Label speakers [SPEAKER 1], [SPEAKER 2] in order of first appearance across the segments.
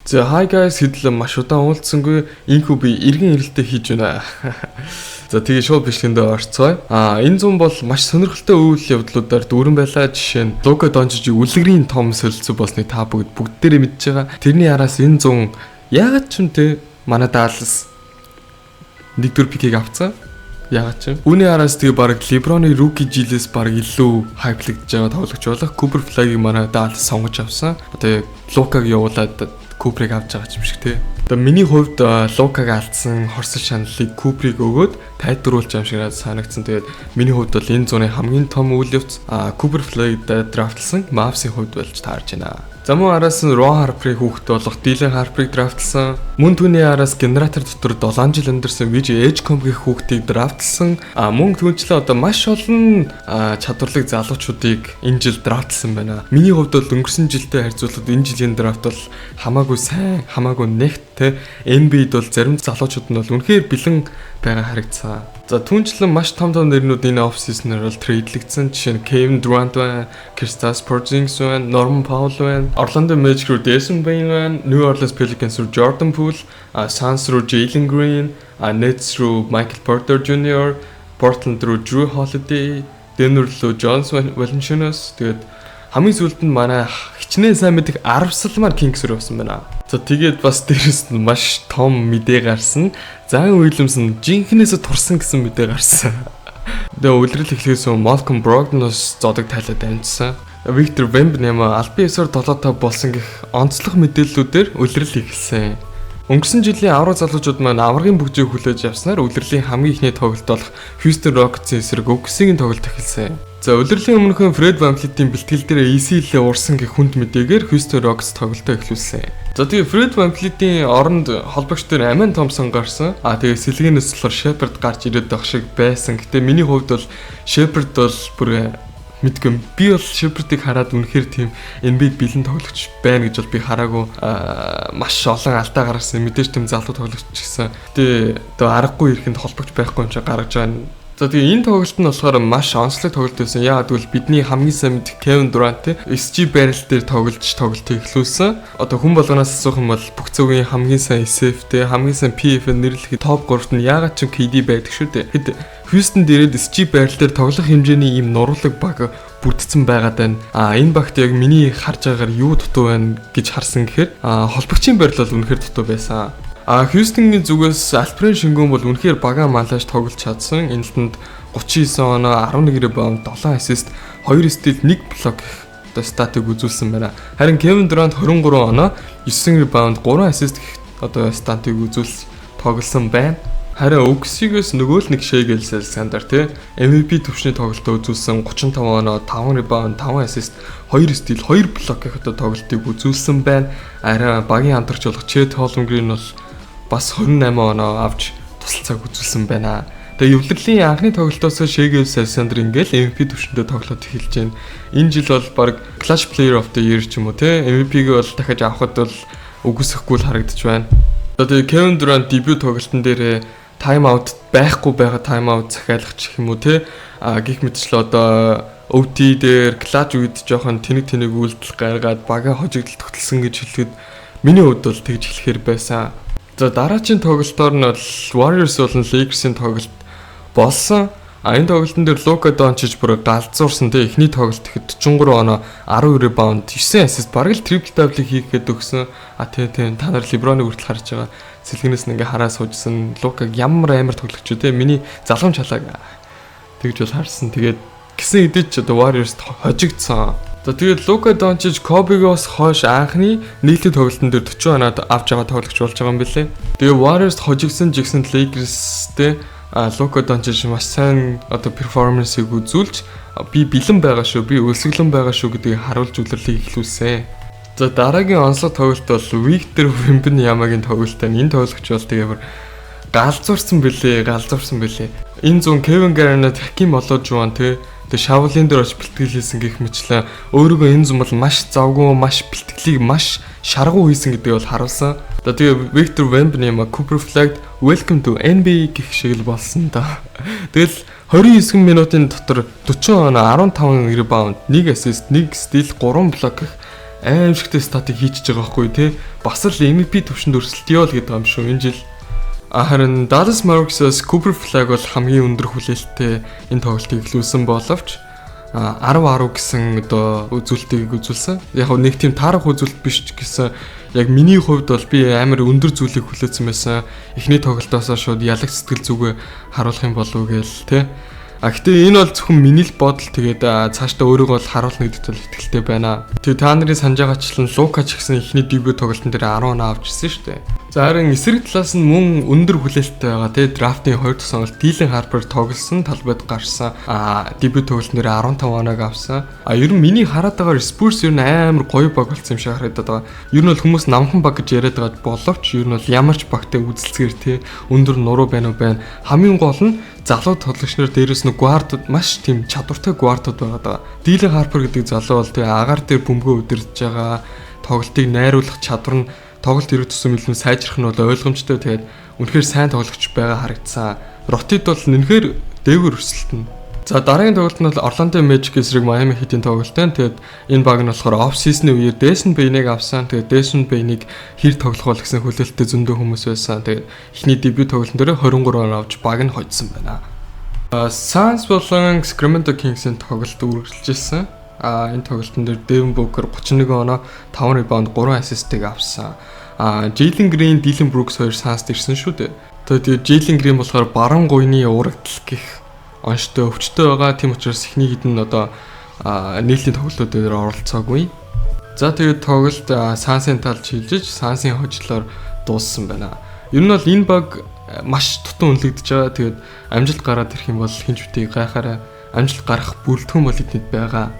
[SPEAKER 1] За hi guys, хэдл маш удаан уулзсангүй инхүү би эргэн ирэлтээ хийж байна. За тэгээ шууд бичлэгэндээ орцгоё. Энэ зам бол маш сонирхолтой үйл явдлуудаар дүүрэн байлаа. Жишээ нь Лука Дончич үлгэрийн том солилцоо болсныг та бүгдээрээ мэдж байгаа. Тэрний араас энэ зам яагаад ч юм те манай Даллас нэгдүгээр пикийг авцсан. Яагаад ч юм. Үүний араас тэгээ баг Леброны руки жилээс баг илүү хайплагдж байгаа тоглогч болох Купер Флагийг манай Даллас сонгож авсан. Одоо Лукаг явуулаад Куприйг авч байгаа юм шиг те. Одоо миний хувьд Лукаг алдсан хорсол шаналлыг Куприйг өгөөд тайлбарлуулж байгаа юм шиг надад санагдсан. Тэгээд миний хувьд бол энэ зуны хамгийн том үйл явц Купер Флагд драфтлсан Mavs-ийн хувьд болж таарж байна. За мөн араас нь Ron Harper-ийн хүүхэд болох Dylan Harper-ыг драфтлсан. Мөн түүний араас генератор дотор 7 жил амьдарсан VJ Edgecomb-ийн хүүхдийг драфтлсан. Мөн түүнчлээ одоо маш олон чадварлаг залуучуудыг энэ жил драфтлсан байна. Миний хувьд бол өнгөрсөн жилдээ харьцуулбал энэ жилийн драфт бол хамаагүй сайн, хамаагүй нэгт те. NBA-д бол зарим залуучууд нь бол үнэхээр бэлэн байгаа харагдсан. За түүнчлэн маш том нэрнүүд энэ оф сизнээр бол трейдлэгдсэн. Жишээ нь Kevin Durant байна, Kristaps Porzingis байна, Norman Powell байна, Orlando Magic руу Desmond Bane байна, New Orleans Pelicans руу Jordan Poole, Suns руу Jalen Green, Nets руу Michael Porter Jr., Portland руу Drew Holiday, Denver руу Jonas Valanciunas. Тэгээд хамгийн сүүлд нь манай хичнээн сайн мэдих Arsenal Kings руу болсон байна. За тэгээд бас дээрэс нь маш том мэдээ гарсан. Зан Уильямс нь жинхнээсээ турсан гэсэн мэдээ гарсан. Тэгээ үлрэл эхлэхээс өмнө Malcolm Brogdon-оос зодог тайлаад амжсан. Victor Wembanyama албан ёсоор 7-5 болсон гэх онцлог мэдээллүүдээр үлрэл эхэлсэн. Өнгөрсөн жилийн аврал залуучууд маань аврагын бүгжийг хүлээж авснаар үлрэлийн хамгийн ихний тоглолт болох Houston Rockets-ийн эсрэг өгсөгийн тоглолт эхэлсэн. За улирлын өмнөхөн Fred VanVleet-ийн бэлтгэл дээр ECL-ээ уурсан гэх хүнд мэдээгээр Houston Rockets тоглолтоо эхлүүлсэн. За тэгээ Fred VanVleet-ийн оронд холбогч дээр Amen Thompson гарсан. Тэгээ сэлгэнээс болохоор Shepard гарч ирээд байх шиг байсан. Гэтэ миний хувьд бол Shepard бол бүр мэдгүй. Би бол Shepard-ыг хараад үнэхээр тийм NBA бэлэн тоглогч байна гэж бол би хараагүй. Маш олон алдаа гаргасан. Мэдээж тийм залуу тоглогч гэсэн. Гэтэ одоо аргагүй ирэхэд холбогч байхгүй юм чи гаргаж байгаа. За тэгээ энэ тоглолт нь болохоор маш онцлог тоглолт байсан. Яагаад гэвэл бидний хамгийн сайн мэдих Kevin Durant SG Barrel дээр тоглолтыг эхлүүлсэн. Одоо хүн болгоноос асуух юм бол бүх зөвгийн хамгийн сайн SF-тэй, хамгийн сайн PF нэрлэхэд топ 3-т нь яагаад ч KD байдаг шүү дээ. Хэд Houston дээрээ SG Barrel дээр тоглох хэмжээний ийм нуруулаг баг бүрдсэн байгаад байна. Энэ багт яг миний харж байгаагаар юу дутуу байна гэж харсан гэхээр холбогчийн барил бол үнэхээр дутуу байсан. Хьюстонгийн зүгээс Альпрен Шингүүн бол үнэхээр багаан малаж тоглож чадсан. Энэ лэнд 39 оноо 11 ребаунд, 7 ассист, 2 стил, 1 блок гэх статыг үзүүлсэн байна. Харин Kevin Durant 23 оноо 9 ребаунд, 3 ассист гэх статыг үзүүлж тоглосон байна. Харин Өгсигээс нөгөө л нэг Shai Gilgeous-Alexander MVP төвчний тоглолтоо үзүүлсэн 35 оноо 5 ребаунд, 5 ассист, 2 стил, 2 блок гэх тоглолтыг үзүүлсэн байна. Харин багийн хамтрагч болох Chet Holmgren бол бас 28 оноо авч тусалцааг үзүүлсэн байна. Тэгээ эвлэрлийн анхны тоглолтоос Shai Gilgeous-Alexander ингээл MVP төвшөндөө тоглоод эхэлж байна. Энэ жил бол баг Clutch Player of the Year ч юм уу MVP-г бол дахиж авахд бол үгүйсэхгүй л харагдаж байна. Тэгээ Kevin Durant дебют тоглолтын дээр тайм аут байхгүй байгаа тайм аут захиалах гэх юм уу гих мэтчлээ одоо OT дээр Clutch үед жоохон тэнэг үйлдэл гаргаад бага хожигдол тогтолсон гэж хэлэхэд миний хувьд бол тэгж хэлэхэр байсан. За дараагийн тоглолтоор нь бол Warriors болон Lakers-ийн тоглолт болсон. Энэ тоглолтын дээр Luka Doncic бүр галзуурсан эхний тоглолт ихэд 43 оноо 12 ребаунд 9 ассист бараг л triple double хийхэд өгсөн. Тийм та нар LeBron-ыг хүртэл харж байгаа. Сэлгэнээс нь ингээ хараа суужсан. Luka ямар амар тоглогч үү миний залгамж халааг тэгж бол харсан. Тэгээд гисэн хэдий ч одоо Warriors хожигдсон. За тэгээд Luka Doncic Kobe-гоос хойш анхны нийтлэг тоглолтын дээр 40 оноод авч байгаа тоглогч болж байгаа юм билээ. Тэгээд Warriors хожигдсан жигсэн Lakers-тэй Luka Doncic маш сайн одоо перформансыг үзүүлж би бэлэн байгаа шүү, би өлсгөлэн байгаа шүү гэдгийг харуулж үлрэхийг эхлүүлсэн. За дараагийн онцлог тоглолт бол Victor Wembanyama-гийн тоглолт байна. Энэ тоглогч бол тэгээд галзуурсан бэлээ. Энэ зүүн Kevin Garnett Hakeem Olajuwon тэгээ шавлын дээр очиж бэлтгэл хийсэн гэх мэтлээ өөрөөгөө энэ зам бол маш завгүй, маш бэлтгэлийг маш шаргуу хийсэн гэдгийг бол харуулсан. Тэгээ Victor Wembanyama Cooper Flag Welcome to NBA гэх шиг л болсон да. Тэгэл 29 минутын дотор 40 оноо 15 ребаунд, 1 ассист, 1 стил, 3 блок гэх аимшигтэй статыг хийчихэж байгаа байхгүй тий. Бас л MVP төвшөнд өрсөлдөё л гэдэг юм шүү энэ жил. Харин Dallas Mavericks-аас Cooper Flag бол хамгийн өндөр хүлээлттэй энэ тоглолтыг эхлүүлсэн боловч 10-10 гэсэн одоо үзүүлэлтийг үзүүлсэн. Яг нэг тийм таарах үзүүлэлт биш ч гэсэн яг миний хувьд бол би амар өндөр зүйлийг хүлээсэн байсан. Эхний тоглолтоос шууд ялагч сэтгэл зүгээ харуулах юм болов уу гээл тий. Гэхдээ энэ бол зөвхөн миний л бодол тэгээд цаашдаа өөрийгөө бол харуулна гэдэгт бол итгэлтэй байна. Тэгээд та нарын санаж байгаачлан Лука ч гэсэн эхний дебют тоглолтын дээр 10 оноо авч ирсэн шүү дээ. За харин эсрэг талаас нь мөн өндөр хүлээлттэй байгаа тий драфтын 2 дахь сонголт Dylan Harper тоглосон талбайд гарсан. Дебют тоглолтын дээр 15 оноог авсан. Ер нь миний хараад байгаа Spurs ер нь амар гоё баг болсон юм шиг харагдаад байгаа. Ер нь бол хүмүүс намхан баг гэж яриад байгаа боловч ер нь бол ямар ч багтай үзэлцгээр тий өндөр нуруу байна уу байна. Хамгийн гол нь залуу тоглогч нар дээрээс нь гвардууд маш тийм чадвартай гвардууд байгаа даа. Dylan Harper гэдэг залуу бол тэгээ агаар дээр бөмбөгөө удирдах байгаа. Тоглолтыг найруулах чадвар нь тоглолт ирэх тусам илүү сайжрах нь бол ойлгомжтой. Тэгээд үнэхээр сайн тоглогч байгаа харагдсан. Ротид бол үнэхээр дээгүүр өрсөлдөнө. За дараагийн тоглолт нь бол Orlando Magic эсрэг Miami Heat-ийн тоглолттой. Тэгээд энэ баг нь болохоор off season-ийн үеэр Desmond Bane-ыг авсан. Тэгээд Desmond Bane-ыг хэр тоглох бол гэсэн хүлээлттэй зөндөө хүмүүс байсан. Тэгээд эхний дебют тоглолтын дээр 23 он авч баг нь хоцсон байна. Suns болон Sacramento Kings-ийн тоглолт үргэлжилжсэн. Энэ тоглолтын дээр Devin Booker 31 оноо 5 rebound 3 assist-ийг авсан. Jalen Green, Dylan Brooks хоёр Suns-д ирсэн шүү дээ. Тэгээд Jalen Green болохоор баруун гуйны урагдл гэх онцтой өвчтөй байгаа. Тийм учраас эхний хэдэн одоо нийлтийн тоглолтууд дээр оролцоогүй. За тэгээд тоглолт Suns-ын талд шилжиж Suns-ын хожлоор дууссан байна. Ер нь бол энэ баг маш тутан үнэлэгдэж байгаа. Тэгээд амжилт гараад ирэх юм бол хинч битгий гайхаараа амжилт гарах бүрэлдэхүүн бол эднэд байгаа.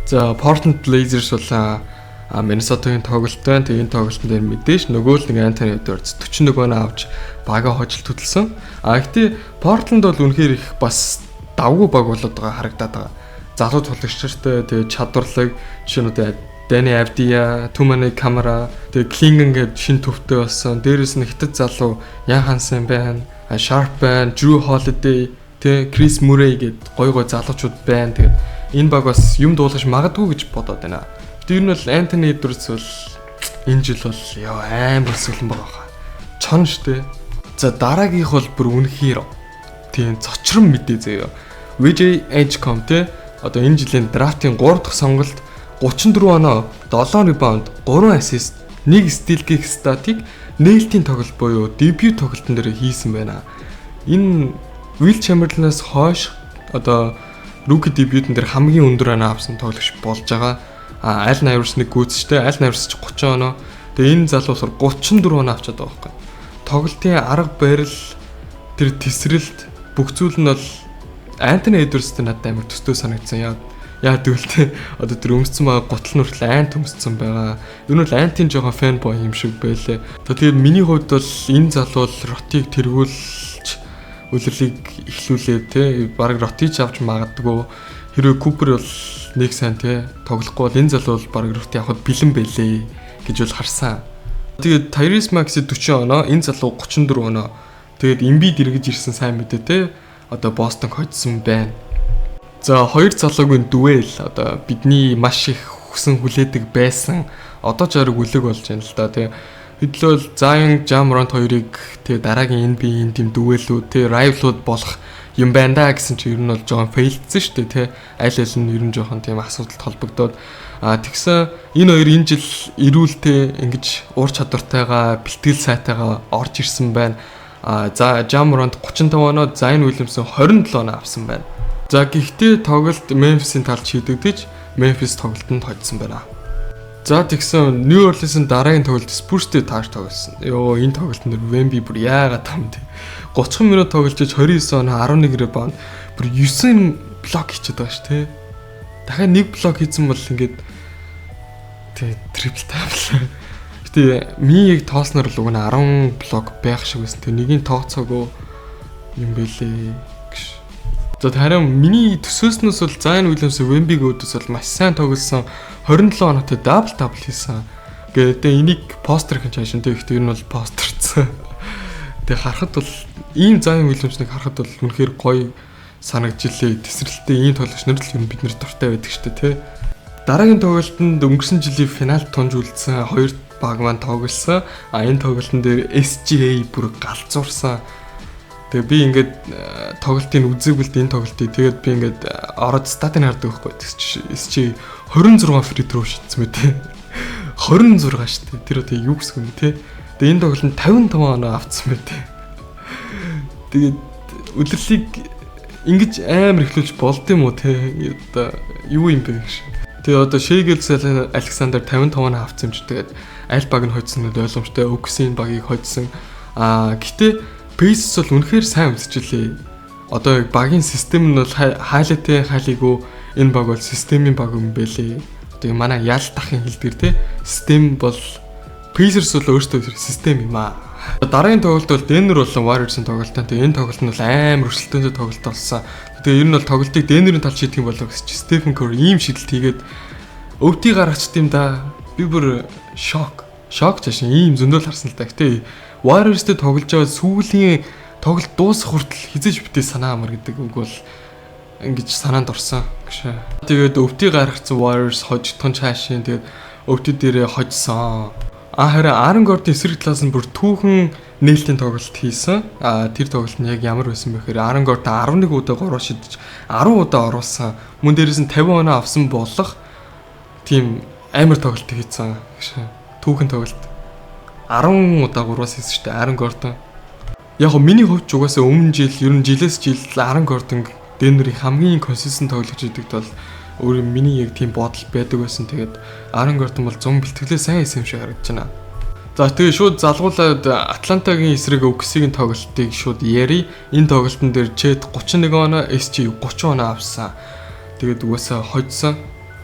[SPEAKER 1] За Portland Blazers бол Minnesota-гийн тоглолттой. Тэгээд энэ тоглолтын дээр мэдээж нөгөө л нэг Anthony Edwards 41 оноо авч бага хожил төдөлсөн. Гэхдээ Portland бол үнэхээр их бас давгүй баг болоод байгаа харагдаад байгаа. Залуу тоглогчтой тэгээд чадварлаг жишээ нь одоо Danny Avdija, Tumane Camara, тэгээд Klingon гэдэг шинэ төвтэй болсон. Дээрээс нь хятад залуу Jan Hansen байна, Sharp байна, Drew Holiday, тэгээд Chris Murray гэдэг гой залуучууд байна. Тэгээд энэ баг бас юм дуулгаж магадгүй гэж бодоод байна. Тэр нь бол Anthony Edwards бол энэ жил бол амар өсөлтөн байгаа хаа. Чон штэ. За дараагийнх бол бүр үнэхээр тийм цочрон мэдээ заяа. VJ Edgecombe те одоо энэ жилийн драфтын 3 дахь сонголт 34 оноо 7 rebound 3 assist 1 steal гэх статик нээлтийн тоглолт буюу дебют тоглолтын дээр хийсэн байна. Энэ Will Chamberlain-аас хойш одоо rookie debut-н дээр хамгийн өндөр оноо авсан тоглогч болж байгаа. Аль Iverson нэг гүйцэжтэй, Аль Iverson ч 30 оноо. Тэгээ энэ залуу болохоор 34 оноо авчаад байгаа байхгүй. Тоглолтын арга барил тэр тесрэлт бүх зүйл нь бол Anthony Edwards-тэй надад амар төстэй санагдсан. Яа тэгвэл одоо тэр өмссөн байгаа гутал нүртэл Ant өмссөн байгаа. Ер нь бол Ant-ийн жоохон фэнбой юм шиг байлээ. Тэгээд миний хувьд бол энэ залуу ротиг тэргүүлж үлрэлийг эхлүүлээ те. Бараг ротич авч магадгүй. Хэрвээ Cooper бол нэг сайн те тоглохгүй бол энэ залуу бол бараг рот явахд бэлэн байлээ гэж бол харсан. Тэгээд Tyrese Maxey 40 оноо, энэ залуу 34 оноо. Тэгээд Embiid эргэж ирсэн сайн мэдээ те. Одоо Boston хоцсон байна. За хоёр залуугийн дуэл одоо бидний маш их хүсэн хүлээдэг байсан. Одоо ч ариг үлэг болж байна л да те. Хэдлэл Zion, Ja Morant хоёрыг те дараагийн NBA-ийн тийм дуэлүүд те rival-ууд болох юм байна да гэсэн чинь ер нь бол жоохон фейлдсэн шүү дээ те. Аль нь ер нь жоохон тийм асуудалд холбогдоод тэгсэн энэ хоёр энэ жил ирүүлтэй ингэж уур чадвартайгаа бэлтгэл сайтайгаа орж ирсэн байна. За Ja Morant 35 оноо, Zion Williamson 27 оноо авсан байна. За гэхдээ тоглолт Memphis-ийн талд шийдэгдэж Memphis тоглолтод хоцсон байна. За тэгсэн New Orleans-ын дараагийн тоглолт Spurs-тэй тааш тоглосон. Энэ тоглолтын дээр Wemby бүр яагаад юм те. 30 минут тоглож 29 оноо 11 rebound бүр 9 блок хийчихэд байгаа ш те. Дахиад нэг блок хийсэн бол ингээд тэг трипл тавлаа. Гэтэ Миг тоосноор л уг нь 10 блок байх шиг байсан. Тэг нэгийг тооцоогүй юм бэлээ. За харин миний төсөөснөөс бол Zion Williams Wemby гөөдөөс бол маш сайн тоглосон. 27 оноотой дабл хийсэн. Тэгээд энийг постэр гэж хаашин тэг ихтэй энэ бол постерцсан. Тэг харахад бол ийм Zion Williams-ыг харахад бол үнэхээр гоё санагджилээ. Тэсрэлтээ ийм тоглогч нар л юм бид нэр дуртай байдаг шүү дээ тий. Дараагийн тоглолтод өнгөрсөн жилийн финалд тунж үлдсэн хоёр баг маань тоглосон. Энэ тоглолтын дээр SGA бүр галзуурсан. Тэгээ би ингээд тоглолтын үзээгүй л энэ тоглолтыг тэгээд би ингээд ороод статыг хардаг байхгүй. SGA 26 фри throw шийдсэн мэт. 26 шүү дээ. Тэр одоо юу гэсэн юм те. Тэгээ энэ тоглолтод 55 оноо авцсан мэт. Тэгээд өдрлийг ингэж амар ихлүүлж болд юм уу те. Одоо юу юм бэ гэж. Тэгээ одоо Шейгелс Александр 55 оноо авцсан юм чи тэгээд аль баг нь хоцсон гэдэг ойлгомжтой. Оксийн багийг хоцсон. Гэтэ Pace бол үнэхээр сайн үзчихлээ. Одоо багийн систем нь бол хайлтын хайлыгүй энэ баг бол системийн баг юм бэлээ. Одоо манай ял дахын хэлдгэр те систем бол Pacers бол өөртөө систем юм аа. Дараагийн тоглолт бол Denver болон Warriors-ын тоглолттой. Тэгээ энэ тоглолт нь бол амар өрсөлдөөнтэй тоглолт болсон. Тэгээ ер нь бол тоглолтыг Denver-ийн талд шийдэх юм болов гэж Stephen Curry ийм шийдэлт хийгээд өвтий гаргачихд юм да. Би бүр шок цааш ийм зөндөл харсан л та. Гэтэ Warriors-тэй тоглож байгаа сүүлийн тоглолт дуусах хүртэл хизээж битээ санаа амар гэдэг үг бол ингэж санаанд орсон гэж. Тэгээд өвтий гаргацсан Warriors хожигдхон цаашийн тэгээд өвтөд дээрээ хожсон. Харин Aaron Gordon эсрэг талаас нь бүр түүхэн нээлтийн тоглолт хийсэн. Тэр тоглолт нь яг ямар байсан бэ гэхээр Aaron Gordon 11 удаа 3 шидэж 10 удаа оруулсан. Мөн дээрээс нь 50 оноо авсан болох тийм амар тоглолт хийсэн гэж. Түүхэн тоглолт 10 удаа 3-аас хийсэн шүү дээ Aaron Gordon. Яг го миний хувьд ч угаасаа өмнө жил ер нь жилээс жил Aaron Gordon Denver-ийн хамгийн консистент тоглогч гэдэгт бол өөр миний яг тийм бодол байдаг байсан. Тэгээд Aaron Gordon бол 100 бэлтгэлээ сайн хийсэн юм шиг харагдаж байна. За тэгээ шууд залгуулад Атлантагийн эсрэг Оксигийн тоглолтыг шууд яри. Энэ тоглолтын дээр Chet 31 оноо, SG 30 оноо авсан. Тэгээд угаасаа хожсон.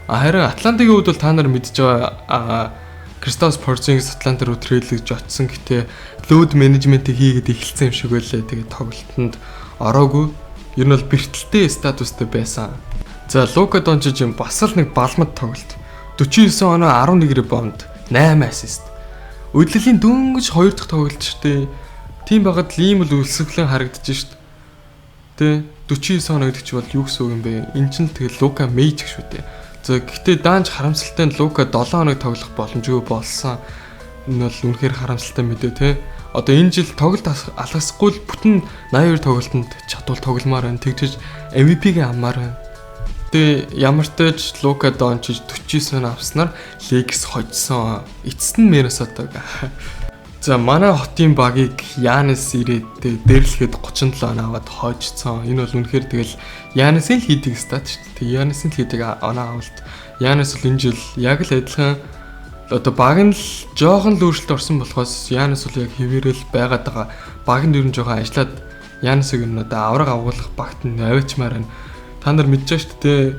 [SPEAKER 1] Харин Атлантагийн хувьд бол та нар мэдж байгаа Kristaps Porzingis Атланта руу трейдлэгж очсон. Гэтэ load management-ийг хийгээд эхэлсэн юм шиг байлаа. Тэгээд тоглолтод ороогүй. Ер нь бол бэртэлтэй статустай байсан. За Luka Doncic бас л нэг балмад тоглолт. 49 оноо 11 ребаунд, 8 ассист. Өдлөлийн дөнгөж 2 дахь тоглолт шүү дээ. Тим багт л ийм л үлсгэлэн харагдаж шүү дээ. Тэ 49 оноо гэдэг чинь бол юу гэсэн үг юм бэ? Энд чинь тэгэл Luka Magic шүү дээ. За гэхдээ даанч харамсалтай нь Luka 7 хоног тоглох боломжгүй болсон. Энэ бол үнэхээр харамсалтай мэдээ те. Одоо энэ жил тоглолт алгасгүй л бүтэн 82 тоглолтод чадвал тогломоор байна. Тэгжиж MVP-гээ авмаар байна. Тэгээ ямар ч тач Luka Doncic 49 авснаар Lakers хожсон. Эцэст нь Minnesota. За манай хотын багийг Giannis ирээд дээрлэхэд 37 оноо аваад хожсон. Энэ бол үнэхээр тэгэл Giannis-ийн л хийдэг стат шүү дээ. Giannis-ийн л хийдэг оноо авалт. Giannis бол энэ жил яг л адилхан одоо баг нь л жоохон л өөрчлөлт орсон болохоос Giannis бол яг хэвээрэл байгаад байгаа. Баг нь ер нь жоохон ажиллаад Giannis-ыг нь одоо авраг агуулгах багт нь аваачмаар байна. Та нар мэдж байгаа шүү дээ.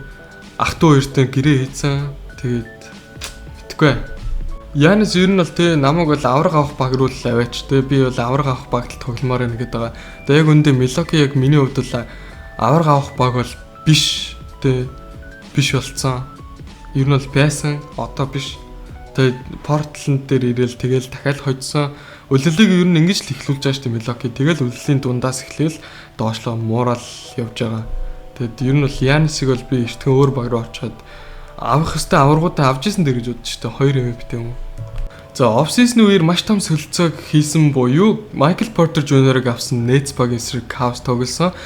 [SPEAKER 1] Ах トゥ хоёртой гэрээ хийсэн. Тэгээд мэдгүй. Giannis ер нь бол те намайг бол авраг авах баг руу л аваач те би бол авраг авах багт тогломоор байна гэдэг байгаа. Тэгээ яг үндэ Milwaukee яг миний хувьд бол авраг авах баг бол биш те биш болцсон. Ер нь бол байсан одоо биш. Тэгээ Portland дээр ирээл тэгэл дахиад хожсон. Үлэлийг ер нь ингэж л ихлүүлж байгаа шүү дээ Milwaukee. Тэгэл үлэлийн дундаас эхлээл доошлоо муурал явж байгаа. Тэгэд ер нь бол Giannis-ыг бол би эртхэн өөр баг руу очиод авах хэвээр аваргуудаа авч исэн дэр гэж бодож шүү дээ 2 MVP-тэй юм. За офсизны үеэр маш том солилцоог хийсэн буюу Michael Porter Jr-ыг авсан Nets багийн эсрэг Cavs тоглосон.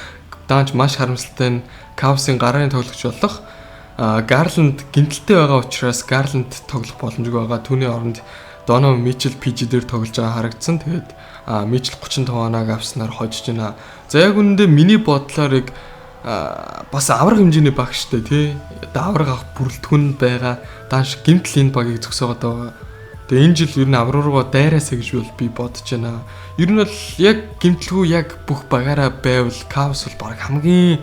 [SPEAKER 1] Даанч маш харамсалтай нь Cavs-ын гарааны тоглогч болох Garland гинтэлтэй байгаа учраас Garland тоглох боломжгүй байгаа. Түүний оронд Donovan Mitchell PG дээр тоглож байгаа харагдсан. Тэгээд Mitchell 35 оноог авснаар хожиж байна. За яг үнэндээ миний бодлоор яг бас авраг хэмжээний баг штэ тий. Авраг авах бүрэлдэхүүн байгаа. Даанч гинтл энэ багийг зөксөөгд байгаа. Тэгээ энэ жил ер нь авраг руугаа дайраасаа гэж би бодож байна. Ер нь бол яг гинтлгүй яг бүх багаараа байвал Cavs бол баг хамгийн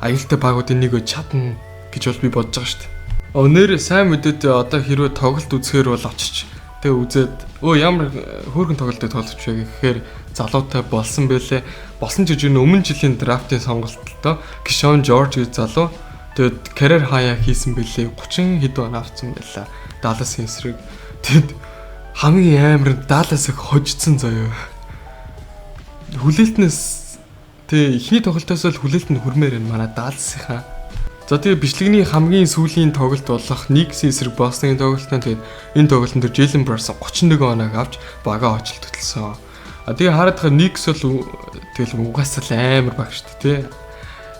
[SPEAKER 1] аюултай багуудын нэг гэж чадна гэж бол би бодож байгаа шүү дээ. Өнөр сайн мэдээд одоо хэрвээ тоглолт үзэхээр бол очиж тэгээ үзээд ямар хөөрхөн тоглолтыг тоглож вэ гэхээр залуутай болсон байлээ. Болсон ч гэж өмнө жилийн драфтын сонголтолтой Keyshawn George гэж залуу тэгээд career high хийсэн байлээ. 30 хэд оноо авсан байлаа. Dallas-ийн эсрэг. Тэгэд хамгийн амар Dallas-ыг хожсон заяа. Хүлээлтнээс тэг ихний тоглолтоос л хүлээлт нь хүрмээр байна манай Dallas-ийнхаа. За тэгээ бичлэгний хамгийн сүүлийн тоглолт болох Knicks-ийн эсрэг Boston-ийн тоглолтод тэгээд энэ тоглолтын дээр Jalen Brunson 31 оног авч багаа очилт хөтлсөн. Тэгээ хараад байгаа Knicks бол тэгэл угаасаа амар баг шүү дээ тий.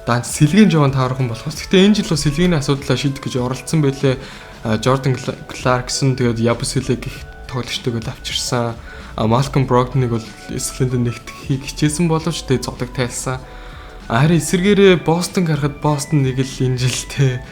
[SPEAKER 1] Даанч сэлгийн жаван таархан болохоос. Гэхдээ энэ жил бас сэлгийн асуудлаа шийдэх гэж оролцсон байлээ. Jordan Clarkson тэгээд Yabusele гэх тоглогчдыг л авчирсан. Malcolm Brogdon-ыг бол Iceland-д нэгтгэхийг хичээсэн боловч тэгээд зодог тайлсан. Харин эсэргээрээ Boston гарахад Boston нэг л энэ жилтэй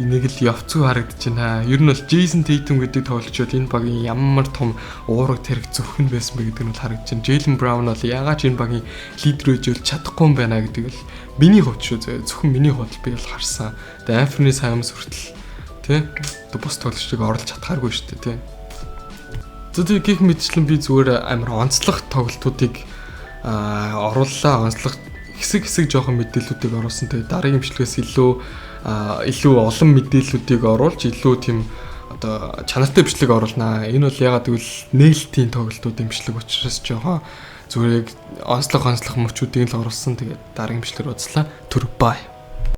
[SPEAKER 1] нэг л явцгүй харагдаж байна. Ер нь бол Jason Tatum гэдэг тоглогчид энэ багийн ямар том уураг тэрэг зөвхөн байсан бэ гэдэг нь бол харагдаж байна. Jaylen Brown бол яагаад ч энэ багийн лидер гэж бол чадахгүй юм байна гэдэг л миний хувьд шүү. Зөвхөн миний хувьд би бол харсан. Тэгээ Anthony Simons хүртэл тий бос тоглогчдыг оруулж чадхааргүй шүү дээ тий. Тэгээ гих мэдчлэн би зүгээр амар онцлог тоглолтуудыг орууллаа. Онцлог хэсэг жоохон мэдээллүүдийг оруулсан. Тэгээ дараагийн имчилгээс илүү олон мэдээллүүдийг оруулж илүү тийм одоо чанартай бичлэг оруулнаа. Энэ бол ягаад гэвэл нээлтийн тоглолтууд имчилэг учраас жоохон зүгээр онцлог мөчүүдийг л оруулсан. Тэгээ дараагийн бичлэгээр уулзлаа. Түр бай.